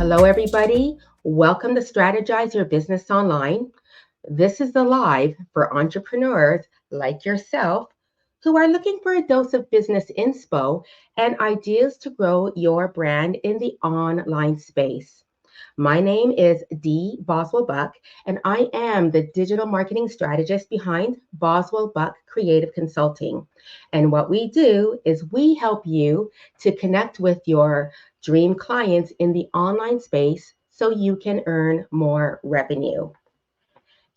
Hello, everybody. Welcome to Strategize Your Business Online. This is the live for entrepreneurs like yourself who are looking for a dose of business inspo and ideas to grow your brand in the online space. My name is Dee Boswell-Buck, and I am the digital marketing strategist behind Boswell-Buck Creative Consulting. And what we do is we help you to connect with your dream clients in the online space so you can earn more revenue.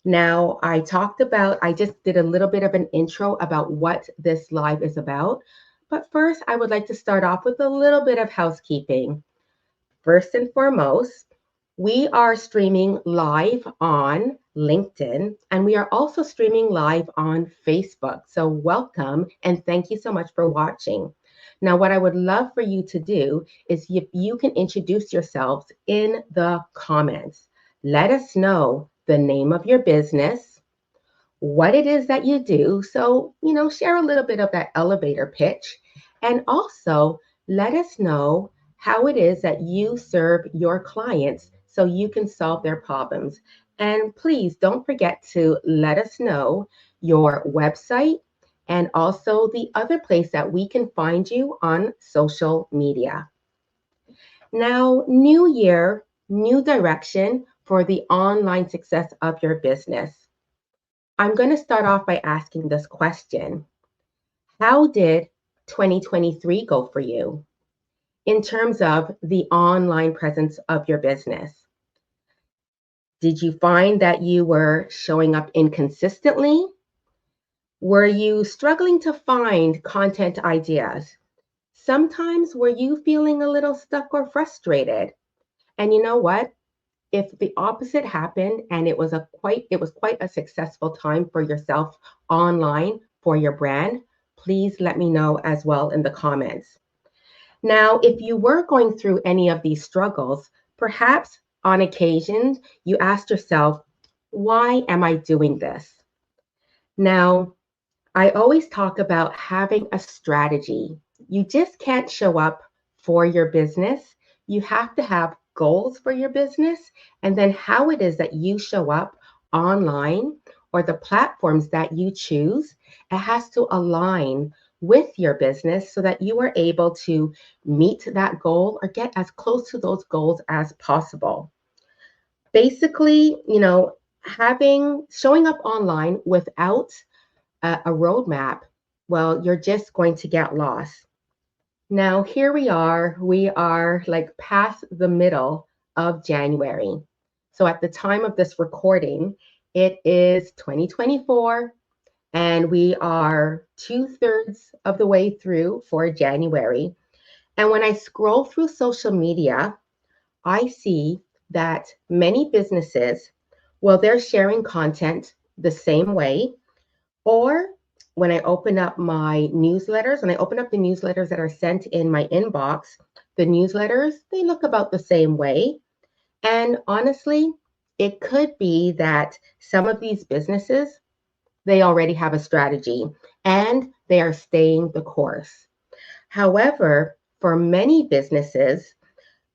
Now, I just did a little bit of an intro about what this live is about. But first, I would like to start off with a little bit of housekeeping. First and foremost, we are streaming live on LinkedIn and we are also streaming live on Facebook. So, welcome and thank you so much for watching. Now, what I would love for you to do is if you can introduce yourselves in the comments. Let us know the name of your business, what it is that you do. So, share a little bit of that elevator pitch. And also let us know how it is that you serve your clients so you can solve their problems. And please don't forget to let us know your website and also the other place that we can find you on social media. Now, new year, new direction for the online success of your business. I'm going to start off by asking this question. How did 2023 go for you in terms of the online presence of your business? Did you find that you were showing up inconsistently? Were you struggling to find content ideas? Sometimes were you feeling a little stuck or frustrated? And you know what? If the opposite happened and it was quite a successful time for yourself online for your brand, please let me know as well in the comments. Now, if you were going through any of these struggles, perhaps on occasions you asked yourself, why am I doing this? Now, I always talk about having a strategy. You just can't show up for your business. You have to have goals for your business and then how it is that you show up online or the platforms that you choose. It has to align with your business so that you are able to meet that goal or get as close to those goals as possible. Basically, having showing up online without a roadmap, well, you're just going to get lost. Now, here we are. We are like past the middle of January. So, at the time of this recording, it is 2024, and we are 2/3 of the way through for January. And when I scroll through social media, I see that many businesses, well, they're sharing content the same way, or when I open up my newsletters, when I open up the newsletters that are sent in my inbox, the newsletters, they look about the same way. And honestly, it could be that some of these businesses, they already have a strategy and they are staying the course. However, for many businesses,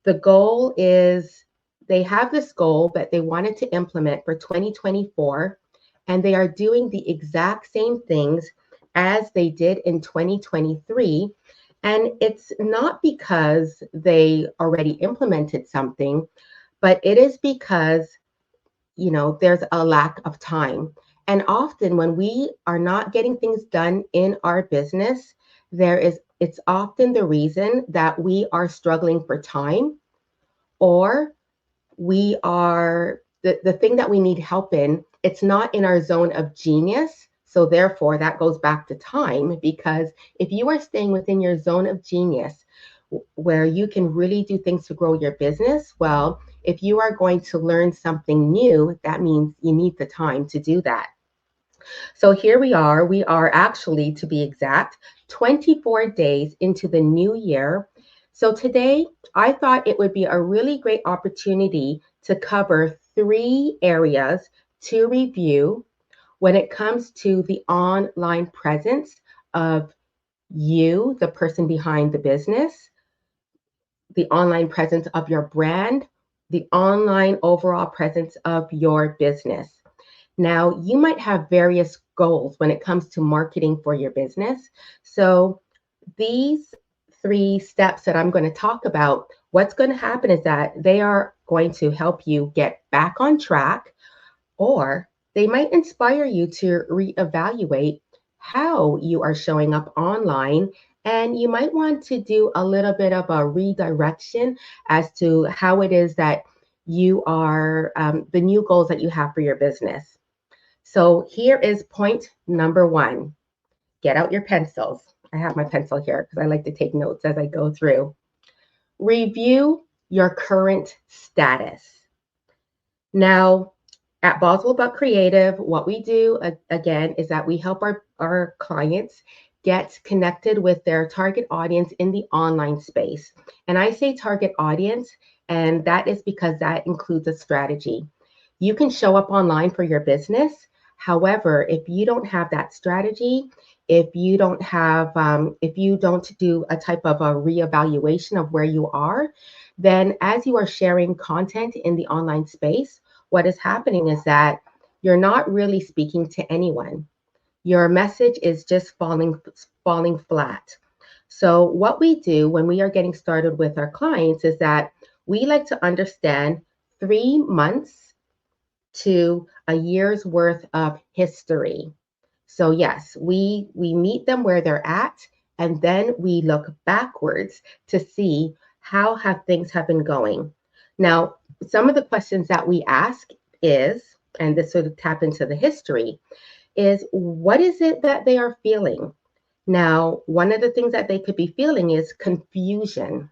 the goal is they have this goal that they wanted to implement for 2024 and they are doing the exact same things as they did in 2023. And it's not because they already implemented something, but it is because, there's a lack of time. And often when we are not getting things done in our business, it's often the reason that we are struggling for time or we are the thing that we need help in, it's not in our zone of genius. So therefore, that goes back to time because if you are staying within your zone of genius where you can really do things to grow your business, well, if you are going to learn something new, that means you need the time to do that. So here we are. We are actually, to be exact, 24 days into the new year. So today, I thought it would be a really great opportunity to cover 3 areas to review when it comes to the online presence of you, the person behind the business, the online presence of your brand, the online overall presence of your business. Now, you might have various goals when it comes to marketing for your business. So, these three steps that I'm going to talk about, what's going to happen is that they are going to help you get back on track, or they might inspire you to reevaluate how you are showing up online. And you might want to do a little bit of a redirection as to how it is that you are, the new goals that you have for your business. So here is point number one. Get out your pencils. I have my pencil here because I like to take notes as I go through. Review your current status. Now, at Boswell-Buck Creative, what we do again is that we help our clients get connected with their target audience in the online space. And I say target audience, and that is because that includes a strategy. You can show up online for your business. However, if you don't have that strategy, if you don't do a type of a reevaluation of where you are, then as you are sharing content in the online space, what is happening is that you're not really speaking to anyone. Your message is just falling flat. So what we do when we are getting started with our clients is that we like to understand 3 months to a year's worth of history. So yes, we meet them where they're at, and then we look backwards to see how have things have been going. Now, some of the questions that we ask is, and this sort of tap into the history, is what is it that they are feeling? Now, one of the things that they could be feeling is confusion.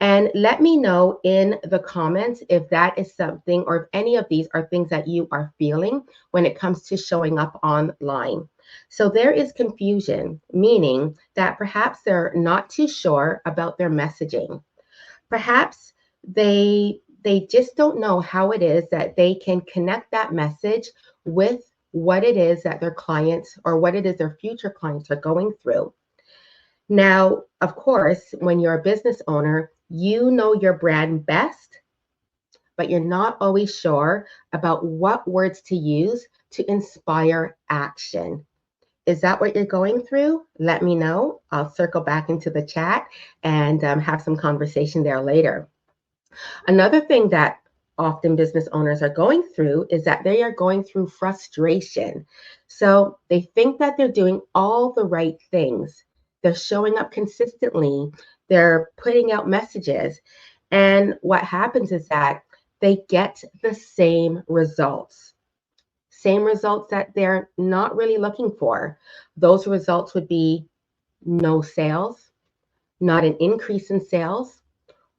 And let me know in the comments if that is something or if any of these are things that you are feeling when it comes to showing up online. So there is confusion, meaning that perhaps they're not too sure about their messaging. Perhaps they just don't know how it is that they can connect that message with what it is that their clients or what it is their future clients are going through. Now, of course, when you're a business owner, you know your brand best, but you're not always sure about what words to use to inspire action. Is that what you're going through? Let me know. I'll circle back into the chat and have some conversation there later. Another thing that often business owners are going through is that they are going through frustration. So they think that they're doing all the right things. They're showing up consistently. They're putting out messages. And what happens is that they get the same results that they're not really looking for. Those results would be no sales, not an increase in sales,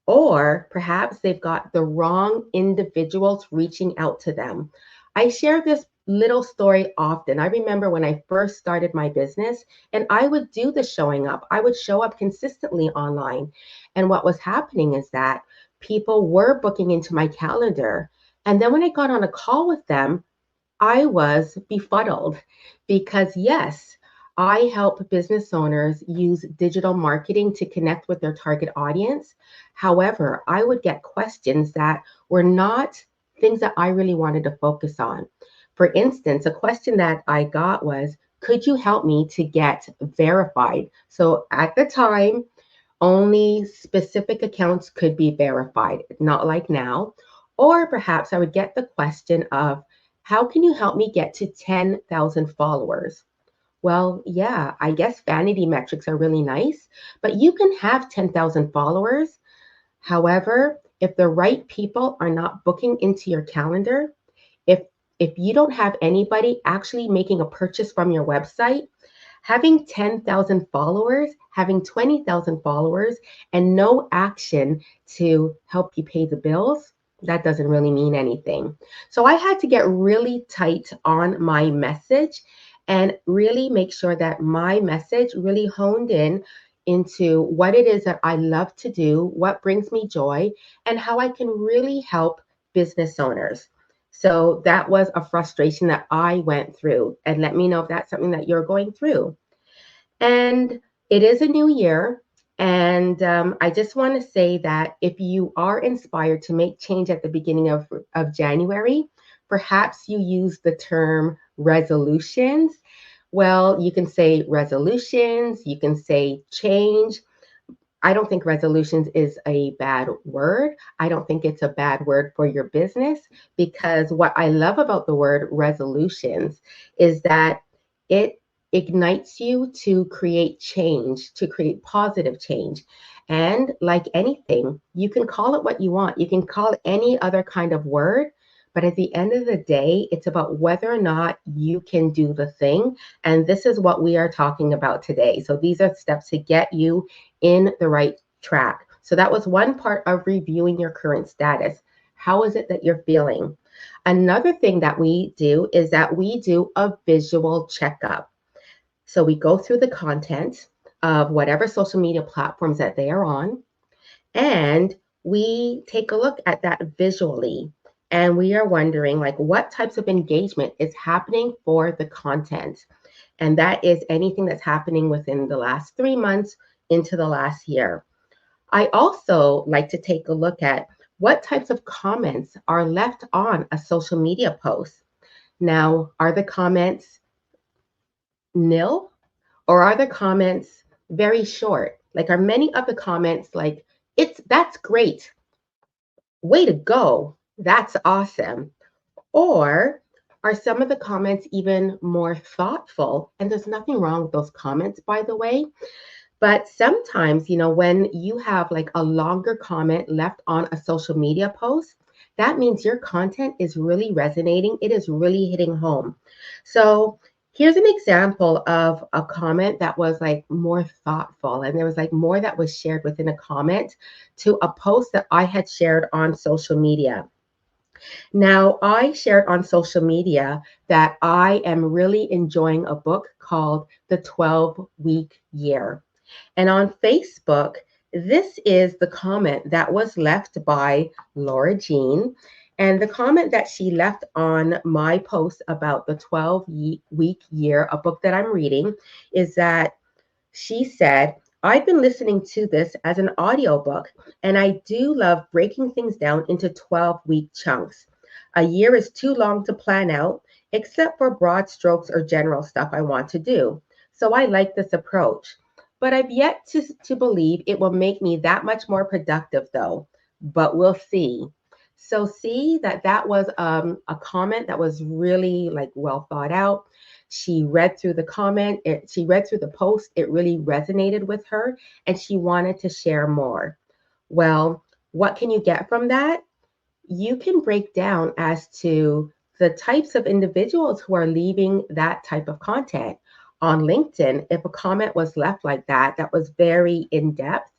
or perhaps they've got the wrong individuals reaching out to them. I share this little story often. I remember when I first started my business and I would do the showing up. I would show up consistently online. And what was happening is that people were booking into my calendar. And then when I got on a call with them, I was befuddled because, yes, I help business owners use digital marketing to connect with their target audience. However, I would get questions that were not things that I really wanted to focus on. For instance, a question that I got was, could you help me to get verified? So at the time, only specific accounts could be verified, not like now. Or perhaps I would get the question of, how can you help me get to 10,000 followers? Well, yeah, I guess vanity metrics are really nice, but you can have 10,000 followers. However, if the right people are not booking into your calendar, if if you don't have anybody actually making a purchase from your website, having 10,000 followers, having 20,000 followers, and no action to help you pay the bills, that doesn't really mean anything. So I had to get really tight on my message and really make sure that my message really honed in into what it is that I love to do, what brings me joy, and how I can really help business owners. So that was a frustration that I went through. And let me know if that's something that you're going through. And it is a new year. And I just want to say that if you are inspired to make change at the beginning of January, perhaps you use the term resolutions. Well, you can say resolutions, you can say change. I don't think resolutions is a bad word. I don't think it's a bad word for your business, because what I love about the word resolutions is that it ignites you to create change, to create positive change. And like anything, you can call it what you want. You can call it any other kind of word. But at the end of the day, it's about whether or not you can do the thing. And this is what we are talking about today. So these are steps to get you in the right track. So that was one part of reviewing your current status. How is it that you're feeling? Another thing that we do is that we do a visual checkup. So we go through the content of whatever social media platforms that they are on, and we take a look at that visually. And we are wondering, like, what types of engagement is happening for the content. And that is anything that's happening within the last 3 months into the last year. I also like to take a look at what types of comments are left on a social media post. Now, are the comments nil, or are the comments very short? Like, are many of the comments like, that's great, way to go, that's awesome? Or are some of the comments even more thoughtful? And there's nothing wrong with those comments, by the way. But sometimes, when you have like a longer comment left on a social media post, that means your content is really resonating. It is really hitting home. So here's an example of a comment that was like more thoughtful. And there was like more that was shared within a comment to a post that I had shared on social media. Now, I shared on social media that I am really enjoying a book called The 12-Week Year. And on Facebook, this is the comment that was left by Laura Jean. And the comment that she left on my post about the 12-week year, a book that I'm reading, is that she said, I've been listening to this as an audiobook, and I do love breaking things down into 12-week chunks. A year is too long to plan out, except for broad strokes or general stuff I want to do. So I like this approach. But I've yet to believe it will make me that much more productive, though. But we'll see. So see that was a comment that was really like well thought out. She read through the comment, she read through the post, it really resonated with her, and she wanted to share more. Well, what can you get from that? You can break down as to the types of individuals who are leaving that type of content. On LinkedIn, if a comment was left like that, that was very in depth.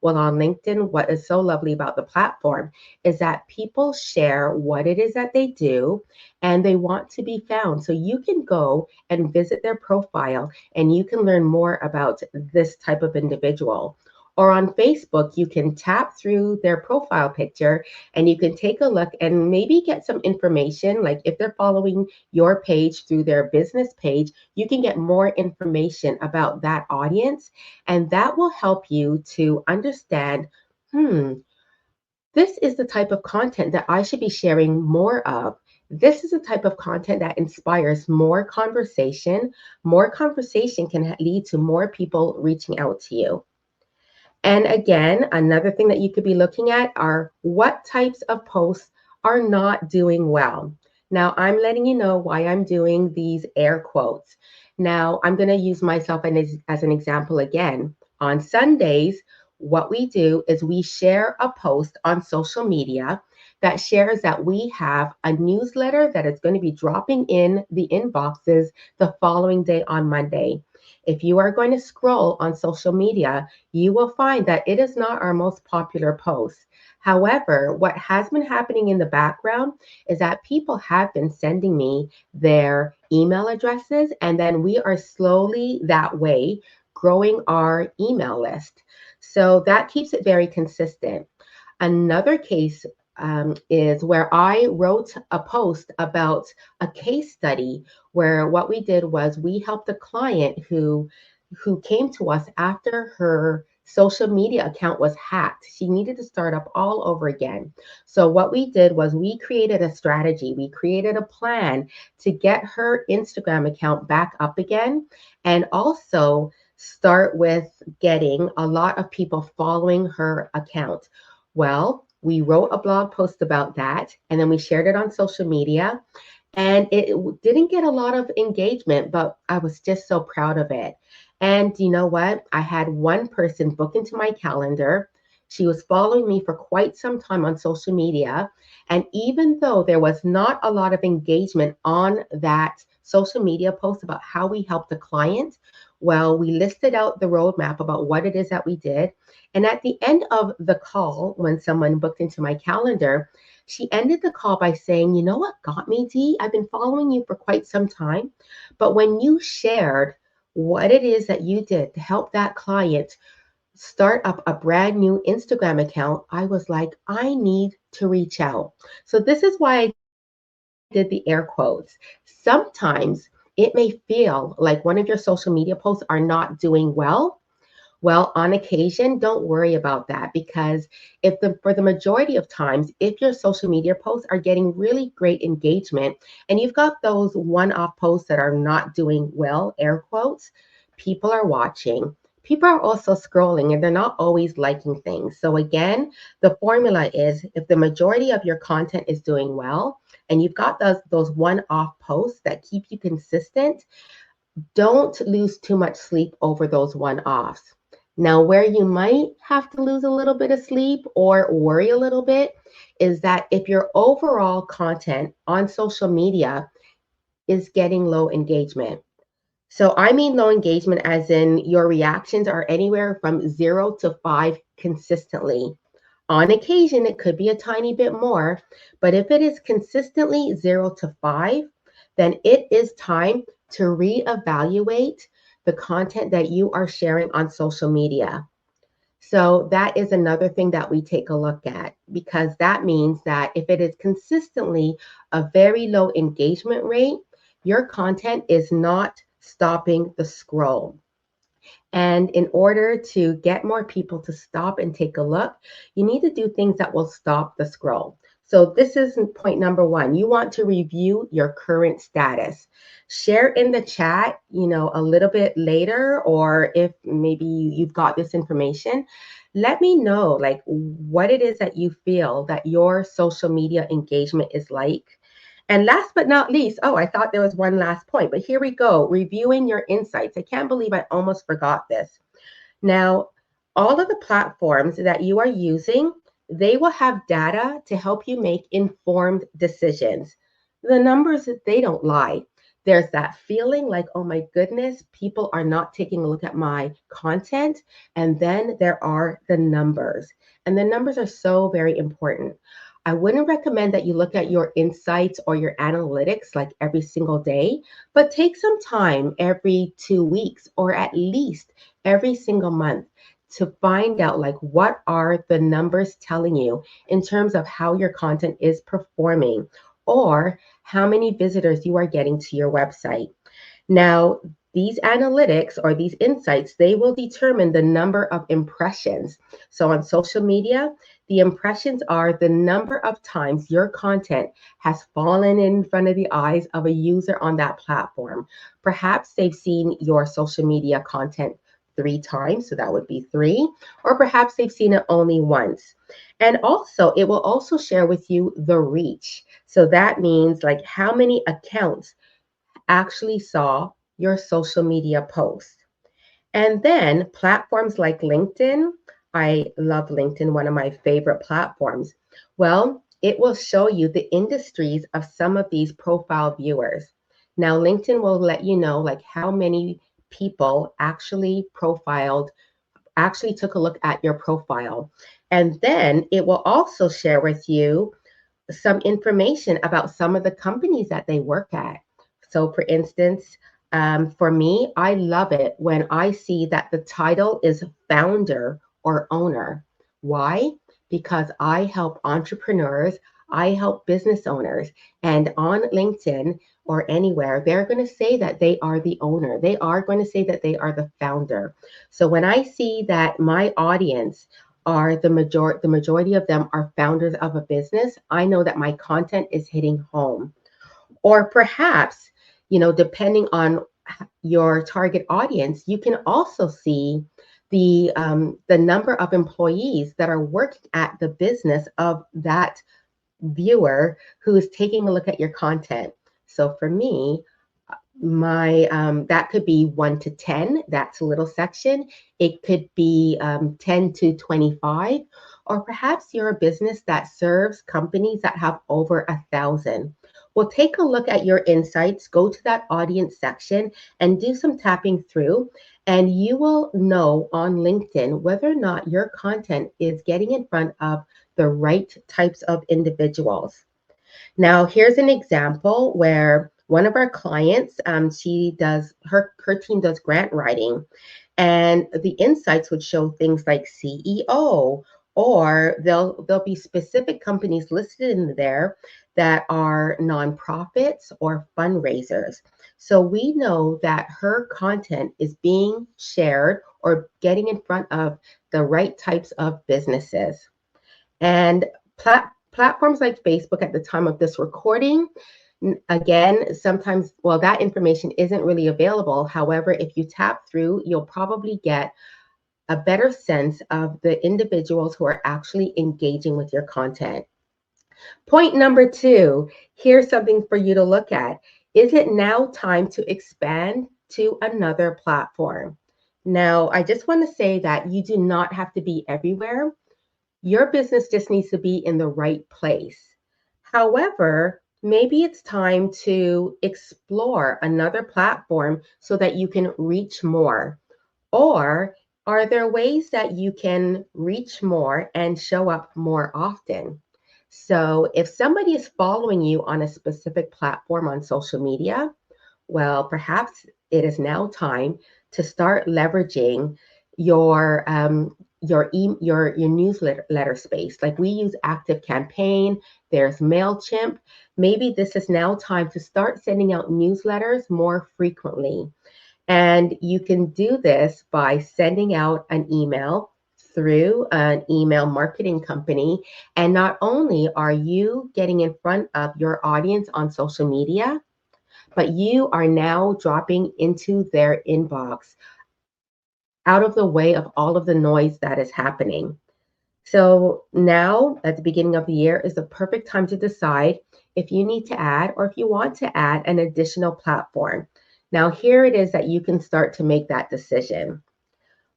Well, on LinkedIn, what is so lovely about the platform is that people share what it is that they do and they want to be found. So you can go and visit their profile and you can learn more about this type of individual. Or on Facebook, you can tap through their profile picture and you can take a look and maybe get some information. Like if they're following your page through their business page, you can get more information about that audience. And that will help you to understand, this is the type of content that I should be sharing more of. This is the type of content that inspires more conversation. More conversation can lead to more people reaching out to you. And again, another thing that you could be looking at are what types of posts are not doing well. Now, I'm letting you know why I'm doing these air quotes. Now, I'm going to use myself as an example again. On Sundays, what we do is we share a post on social media that shares that we have a newsletter that is going to be dropping in the inboxes the following day on Monday. If you are going to scroll on social media, you will find that it is not our most popular post. However, what has been happening in the background is that people have been sending me their email addresses, and then we are slowly that way growing our email list. So that keeps it very consistent. Another case is where I wrote a post about a case study where what we did was we helped a client who came to us after her social media account was hacked. She needed to start up all over again. So, what we did was we created a strategy, we created a plan to get her Instagram account back up again, and also start with getting a lot of people following her account. Well, we wrote a blog post about that and then we shared it on social media. And it didn't get a lot of engagement, but I was just so proud of it. And you know what? I had one person book into my calendar. She was following me for quite some time on social media. And even though there was not a lot of engagement on that social media post about how we helped the client, well, we listed out the roadmap about what it is that we did. And at the end of the call, when someone booked into my calendar, she ended the call by saying, "You know what got me, Dee? I've been following you for quite some time, but when you shared what it is that you did to help that client start up a brand new Instagram account, I was like, I need to reach out." So, this is why I did the air quotes. Sometimes it may feel like one of your social media posts are not doing well. Well, on occasion, don't worry about that, because if the for the majority of times, if your social media posts are getting really great engagement and you've got those one-off posts that are not doing well, air quotes, people are watching. People are also scrolling and they're not always liking things. So again, the formula is if the majority of your content is doing well and you've got those one-off posts that keep you consistent, don't lose too much sleep over those one-offs. Now, where you might have to lose a little bit of sleep or worry a little bit is that if your overall content on social media is getting low engagement. So I mean low engagement as in your reactions are anywhere from 0 to 5 consistently. On occasion, it could be a tiny bit more, but if it is consistently 0 to 5, then it is time to reevaluate the content that you are sharing on social media. So that is another thing that we take a look at, because that means that if it is consistently a very low engagement rate, your content is not stopping the scroll. And in order to get more people to stop and take a look, you need to do things that will stop the scroll. So, this is point number one. You want to review your current status. Share in the chat, a little bit later, or if maybe you've got this information, let me know like what it is that you feel that your social media engagement is like. And last but not least, oh, I thought there was one last point, but here we go. Reviewing your insights. I can't believe I almost forgot this. Now, all of the platforms that you are using, they will have data to help you make informed decisions. The numbers, they don't lie. There's that feeling like, oh my goodness, people are not taking a look at my content. And then there are the numbers. And the numbers are so very important. I wouldn't recommend that you look at your insights or your analytics like every single day, but take some time every 2 weeks or at least every single month to find out like what are the numbers telling you in terms of how your content is performing or how many visitors you are getting to your website. Now, these analytics or these insights, they will determine the number of impressions. So on social media, the impressions are the number of times your content has fallen in front of the eyes of a user on that platform. Perhaps they've seen your social media content 3 times, so that would be 3, or perhaps they've seen it only once. And also, it will also share with you the reach. So that means like how many accounts actually saw your social media post. And then platforms like LinkedIn, I love LinkedIn, one of my favorite platforms. Well, it will show you the industries of some of these profile viewers. Now, LinkedIn will let you know like how many people actually took a look at your profile. And then it will also share with you some information about some of the companies that they work at. So, for instance, for me, I love it when I see that the title is founder or owner. Why? Because I help entrepreneurs, I help business owners, and on LinkedIn or anywhere, they're going to say that they are the owner. They are going to say that they are the founder. So when I see that my audience are the majority of them are founders of a business, I know that my content is hitting home. Or perhaps, depending on your target audience, you can also see the number of employees that are working at the business of that viewer who is taking a look at your content. So for me, my that could be 1 to 10. That's a little section. It could be 10 to 25, or perhaps you're a business that serves companies that have over 1,000. Well, take a look at your insights, go to that audience section and do some tapping through, and you will know on LinkedIn whether or not your content is getting in front of the right types of individuals. Now, here's an example where one of our clients, she does her team does grant writing, and the insights would show things like CEO, or there'll be specific companies listed in there that are nonprofits or fundraisers. So we know that her content is being shared or getting in front of the right types of businesses. And platforms like Facebook at the time of this recording, again, sometimes, well, that information isn't really available. However, if you tap through, you'll probably get a better sense of the individuals who are actually engaging with your content. Point number 2, here's something for you to look at. Is it now time to expand to another platform? Now, I just want to say that you do not have to be everywhere. Your business just needs to be in the right place. However, maybe it's time to explore another platform so that you can reach more. Or are there ways that you can reach more and show up more often? So, if somebody is following you on a specific platform on social media, well, perhaps it is now time to start leveraging your your newsletter space. Like we use Active Campaign, there's Mailchimp. Maybe this is now time to start sending out newsletters more frequently. And you can do this by sending out an email through an email marketing company. And not only are you getting in front of your audience on social media, but you are now dropping into their inbox out of the way of all of the noise that is happening. So now at the beginning of the year is the perfect time to decide if you need to add or if you want to add an additional platform. Now, here it is that you can start to make that decision.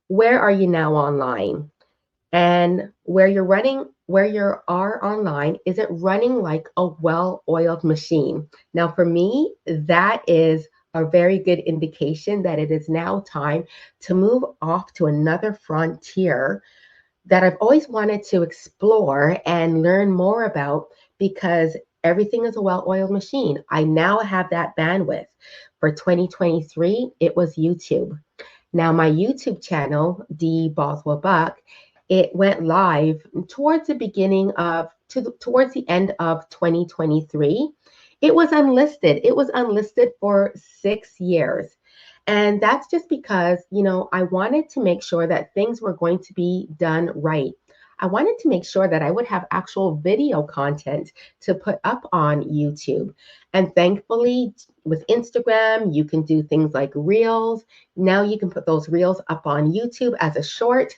Where are you now online? And where you are online, is it running like a well-oiled machine? Now, for me, that is a very good indication that it is now time to move off to another frontier that I've always wanted to explore and learn more about, because everything is a well-oiled machine. I now have that bandwidth. For 2023, it was YouTube. Now, my YouTube channel, Dee Boswell-Buck, it went live towards the towards the end of 2023. It was unlisted. It was unlisted for 6 years. And that's just because, I wanted to make sure that things were going to be done right. I wanted to make sure that I would have actual video content to put up on YouTube. And thankfully, with Instagram, you can do things like Reels. Now you can put those Reels up on YouTube as a short.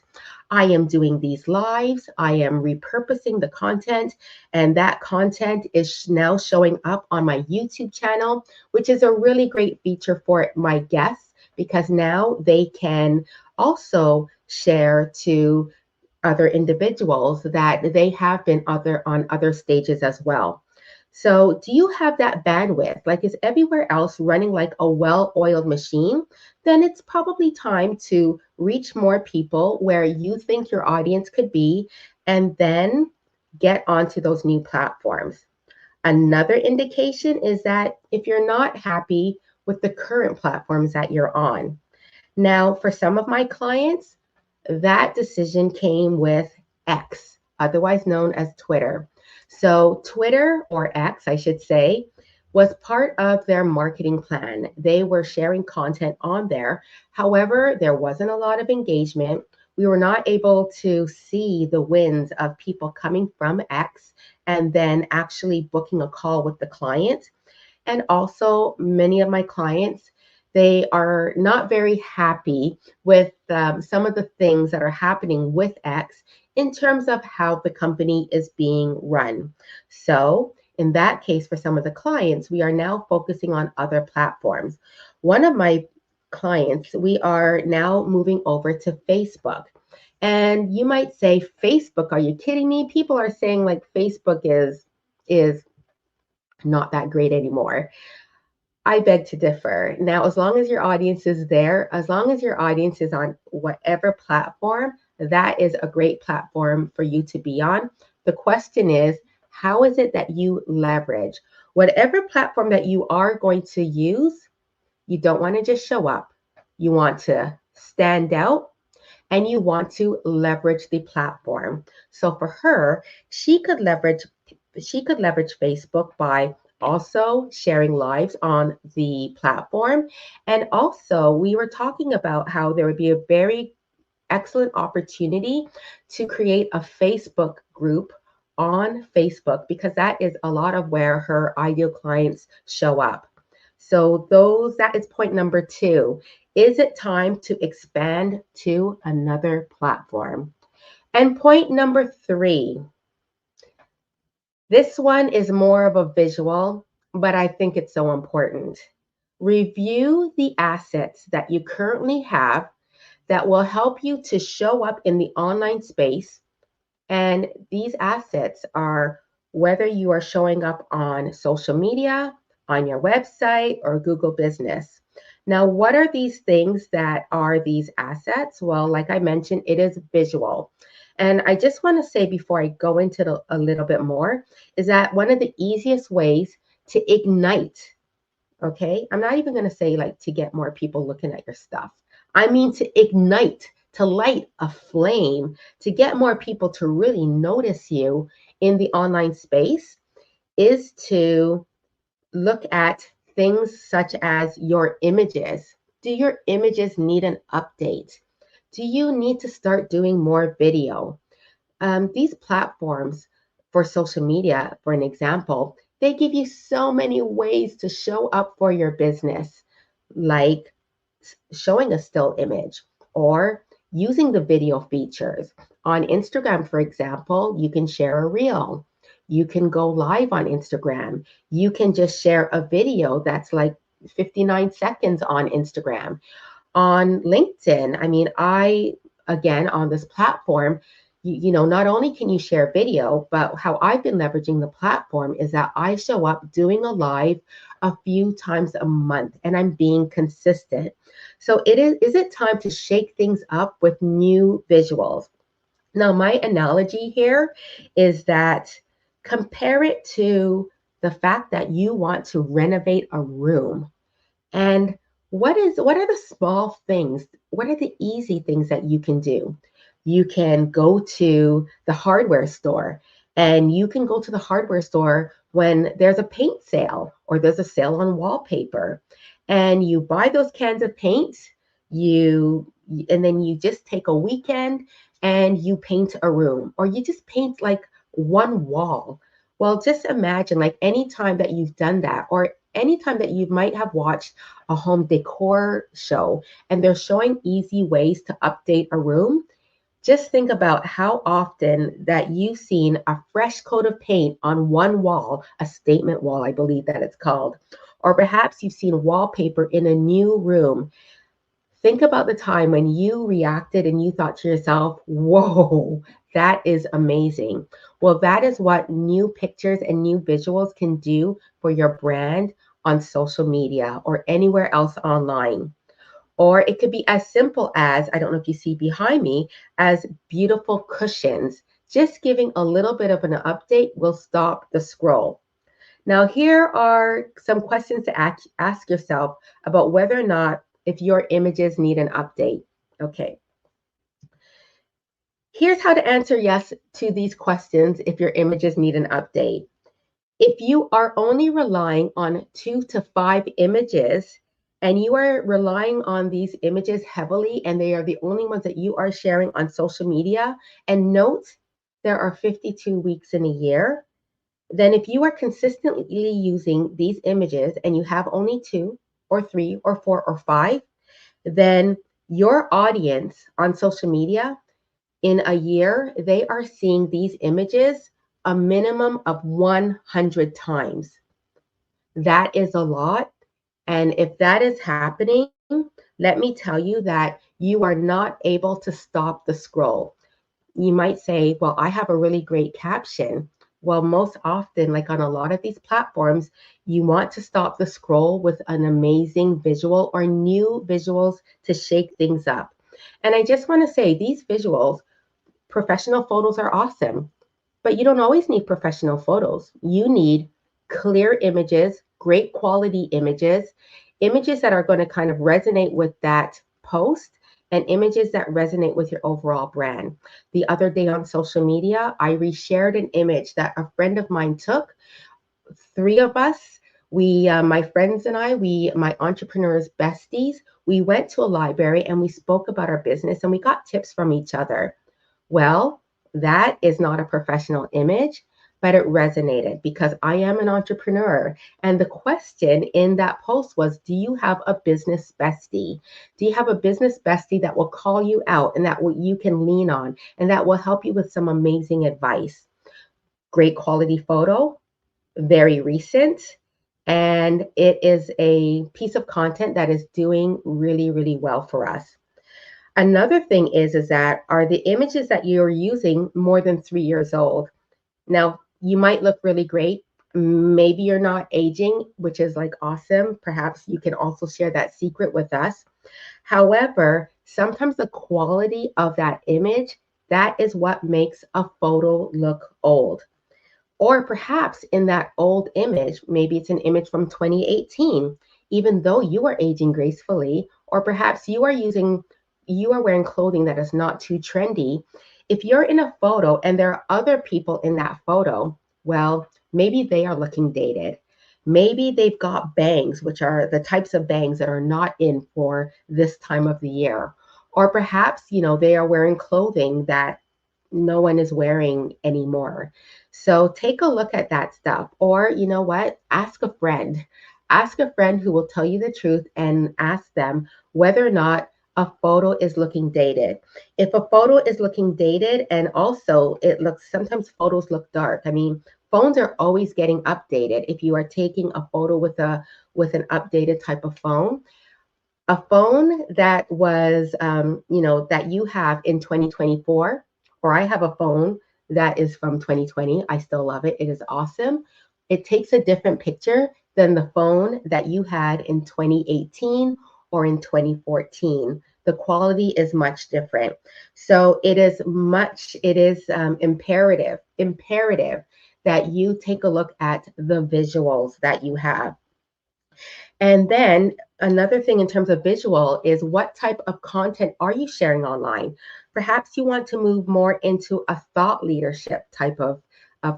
I am doing these lives. I am repurposing the content, and that content is now showing up on my YouTube channel, which is a really great feature for my guests, because now they can also share to other individuals that they have been on other stages as well. So, do you have that bandwidth? Like, is everywhere else running like a well-oiled machine? Then it's probably time to reach more people where you think your audience could be, and then get onto those new platforms. Another indication is that if you're not happy with the current platforms that you're on. Now, for some of my clients, that decision came with X, otherwise known as Twitter. So Twitter, or X, I should say, was part of their marketing plan. They were sharing content on there. However, there wasn't a lot of engagement. We were not able to see the wins of people coming from X and then actually booking a call with the client. And also, many of my clients, they are not very happy with some of the things that are happening with X in terms of how the company is being run. So, in that case, for some of the clients, we are now focusing on other platforms. One of my clients, we are now moving over to Facebook. And you might say, Facebook, are you kidding me? People are saying like Facebook is not that great anymore. I beg to differ. Now, as long as your audience is there, as long as your audience is on whatever platform, that is a great platform for you to be on. The question is, how is it that you leverage whatever platform that you are going to use? You don't want to just show up. You want to stand out and you want to leverage the platform. So for her, she could leverage Facebook by also sharing lives on the platform. And also, we were talking about how there would be a very excellent opportunity to create a Facebook group on Facebook because that is a lot of where her ideal clients show up. So that is point number 2. Is it time to expand to another platform? And point number 3, this one is more of a visual, but I think it's so important. Review the assets that you currently have that will help you to show up in the online space. And these assets are whether you are showing up on social media, on your website, or Google Business. Now, what are these things that are these assets? Well, like I mentioned, it is visual. And I just want to say before I go into it a little bit more, is that one of the easiest ways to ignite, okay? I'm not even going to say like to get more people looking at your stuff. I mean to ignite, to light a flame, to get more people to really notice you in the online space is to look at things such as your images. Do your images need an update? Do you need to start doing more video? These platforms for social media, for an example, they give you so many ways to show up for your business, like showing a still image or using the video features. On Instagram, for example, you can share a reel. You can go live on Instagram. You can just share a video that's like 59 seconds on Instagram. On LinkedIn, I mean, again, on this platform, not only can you share video, but how I've been leveraging the platform is that I show up doing a live a few times a month and I'm being consistent. So is it time to shake things up with new visuals? Now, my analogy here is that compare it to the fact that you want to renovate a room. And what are the small things? What are the easy things that you can do? You can go to the hardware store and you can go to the hardware store when there's a paint sale or there's a sale on wallpaper and you buy those cans of paint, you and then you just take a weekend and you paint a room or you just paint like one wall. Well, just imagine like any time that you've done that or anytime that you might have watched a home decor show and they're showing easy ways to update a room, just think about how often that you've seen a fresh coat of paint on one wall, a statement wall, I believe that it's called, or perhaps you've seen wallpaper in a new room. Think about the time when you reacted and you thought to yourself, whoa, that is amazing. Well, that is what new pictures and new visuals can do for your brand on social media or anywhere else online. Or it could be as simple as, I don't know if you see behind me, as beautiful cushions. Just giving a little bit of an update will stop the scroll. Now, here are some questions to ask yourself about whether or not if your images need an update. Okay. Here's how to answer yes to these questions if your images need an update. If you are only relying on 2 to 5 images and you are relying on these images heavily and they are the only ones that you are sharing on social media, and note there are 52 weeks in a year, then if you are consistently using these images and you have only 2 or 3 or 4 or 5, then your audience on social media in a year, they are seeing these images a minimum of 100 times. That is a lot. And if that is happening, let me tell you that you are not able to stop the scroll. You might say, well, I have a really great caption. Well, most often, like on a lot of these platforms, you want to stop the scroll with an amazing visual or new visuals to shake things up. And I just want to say these visuals, professional photos are awesome, but you don't always need professional photos. You need clear images, great quality images, images that are going to kind of resonate with that post, and images that resonate with your overall brand. The other day on social media, I reshared an image that a friend of mine took. 3 of us, my friends and I, my entrepreneurs besties, we went to a library and we spoke about our business and we got tips from each other. Well, that is not a professional image, but it resonated because I am an entrepreneur. And the question in that post was, do you have a business bestie? Do you have a business bestie that will call you out and that you can lean on and that will help you with some amazing advice? Great quality photo, very recent, and it is a piece of content that is doing really, really well for us. Another thing is that are the images that you're using more than 3 years old? Now, you might look really great. Maybe you're not aging, which is like awesome. Perhaps you can also share that secret with us. However, sometimes the quality of that image, that is what makes a photo look old. Or perhaps in that old image, maybe it's an image from 2018, even though you are aging gracefully, or perhaps you are wearing clothing that is not too trendy. If you're in a photo and there are other people in that photo, well, maybe they are looking dated. Maybe they've got bangs, which are the types of bangs that are not in for this time of the year. Or perhaps, they are wearing clothing that no one is wearing anymore. So take a look at that stuff. Or, you know what? Ask a friend. Ask a friend who will tell you the truth and ask them whether or not a photo is looking dated. If a photo is looking dated and also sometimes photos look dark. I mean, phones are always getting updated. If you are taking a photo with an updated type of phone, a phone that was, that you have in 2024, or I have a phone that is from 2020. I still love it. It is awesome. It takes a different picture than the phone that you had in 2018 or in 2014. The quality is much different. So it is imperative that you take a look at the visuals that you have. And then another thing in terms of visual is what type of content are you sharing online? Perhaps you want to move more into a thought leadership type of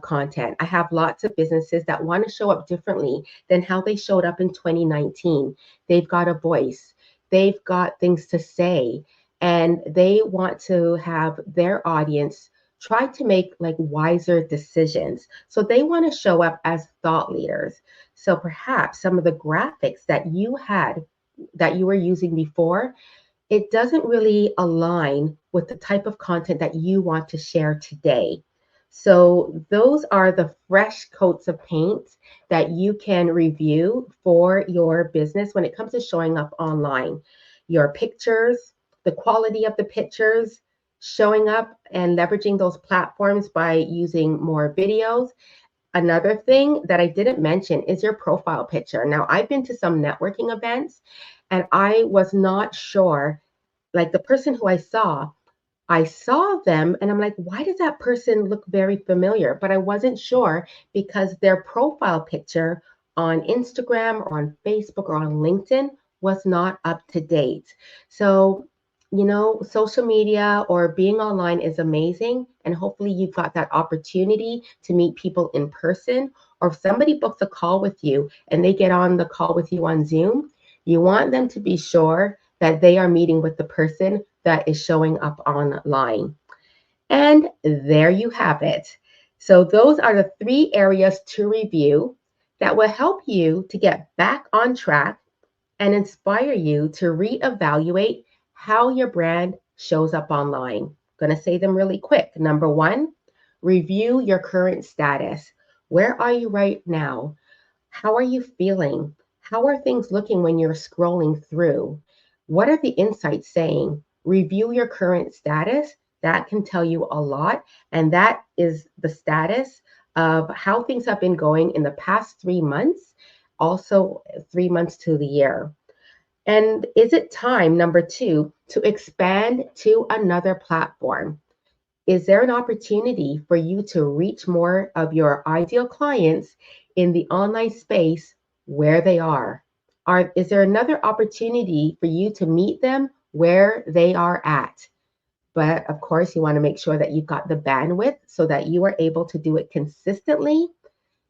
content. I have lots of businesses that want to show up differently than how they showed up in 2019. They've got a voice, they've got things to say, and they want to have their audience try to make like wiser decisions. So they want to show up as thought leaders. So perhaps some of the graphics that you were using before, it doesn't really align with the type of content that you want to share today. So those are the fresh coats of paint that you can review for your business when it comes to showing up online. Your pictures, the quality of the pictures, showing up and leveraging those platforms by using more videos. Another thing that I didn't mention is your profile picture. Now, I've been to some networking events and I was not sure, like the person who I saw them and I'm like, why does that person look very familiar? But I wasn't sure because their profile picture on Instagram or on Facebook or on LinkedIn was not up to date. So social media or being online is amazing. And hopefully you've got that opportunity to meet people in person. Or if somebody books a call with you and they get on the call with you on Zoom, you want them to be sure that they are meeting with the person that is showing up online. And there you have it. So, those are the three areas to review that will help you to get back on track and inspire you to reevaluate how your brand shows up online. I'm going to say them really quick. Number one, review your current status. Where are you right now? How are you feeling? How are things looking when you're scrolling through? What are the insights saying? Review your current status. That can tell you a lot. And that is the status of how things have been going in the past 3 months, also 3 months to the year. And is it time, number two, to expand to another platform? Is there an opportunity for you to reach more of your ideal clients in the online space where they are? Is there another opportunity for you to meet them where they are at? But of course, you want to make sure that you've got the bandwidth so that you are able to do it consistently.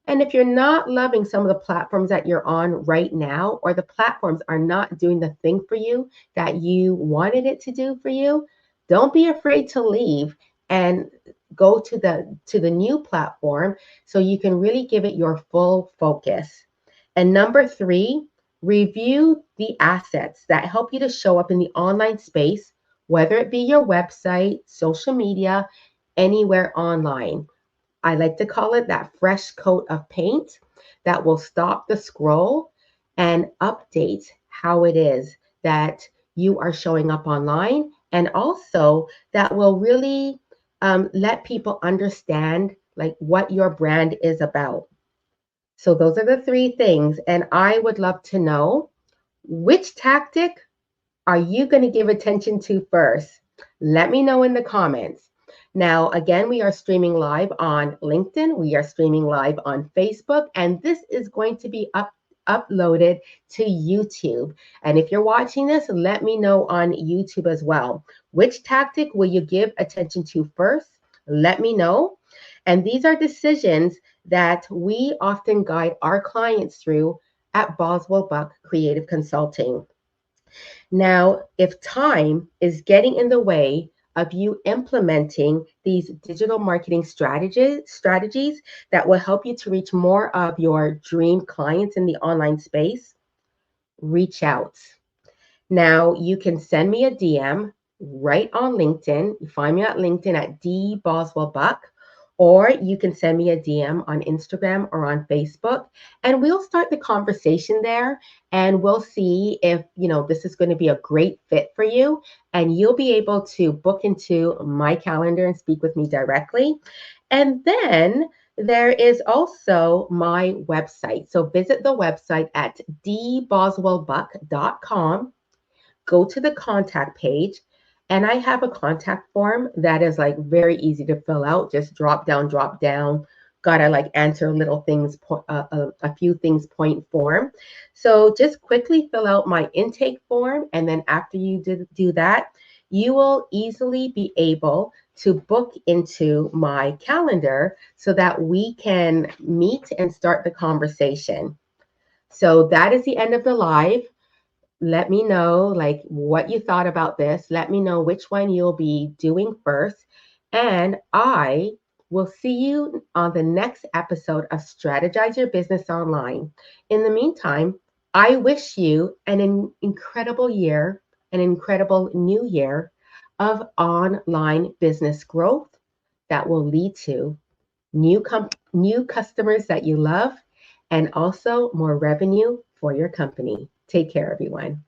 And if you're not loving some of the platforms that you're on right now, or the platforms are not doing the thing for you that you wanted it to do for you, don't be afraid to leave and go to the new platform so you can really give it your full focus. And number three, review the assets that help you to show up in the online space, whether it be your website, social media, anywhere online. I like to call it that fresh coat of paint that will stop the scroll and update how it is that you are showing up online, and also that will really let people understand like what your brand is about. So those are the three things, and I would love to know, which tactic are you going to give attention to first? Let me know in the comments. Now, again, we are streaming live on LinkedIn. We are streaming live on Facebook, and this is going to be uploaded to YouTube. And if you're watching this, let me know on YouTube as well. Which tactic will you give attention to first? Let me know. And these are decisions that we often guide our clients through at Boswell-Buck Creative Consulting. Now, if time is getting in the way of you implementing these digital marketing strategies that will help you to reach more of your dream clients in the online space, reach out. Now, you can send me a DM right on LinkedIn. You find me at LinkedIn at Dee Boswell-Buck, or you can send me a DM on Instagram or on Facebook, and we'll start the conversation there, and we'll see if, this is going to be a great fit for you, and you'll be able to book into my calendar and speak with me directly. And then there is also my website. So visit the website at dboswellbuck.com, go to the contact page, and I have a contact form that is like very easy to fill out. Just drop down. Gotta like answer little things, a few things point form. So just quickly fill out my intake form, and then after you do that, you will easily be able to book into my calendar so that we can meet and start the conversation. So that is the end of the live. Let me know like what you thought about this. Let me know which one you'll be doing first. And I will see you on the next episode of Strategize Your Business Online. In the meantime, I wish you an incredible year, an incredible new year of online business growth that will lead to new customers that you love, and also more revenue for your company. Take care, everyone.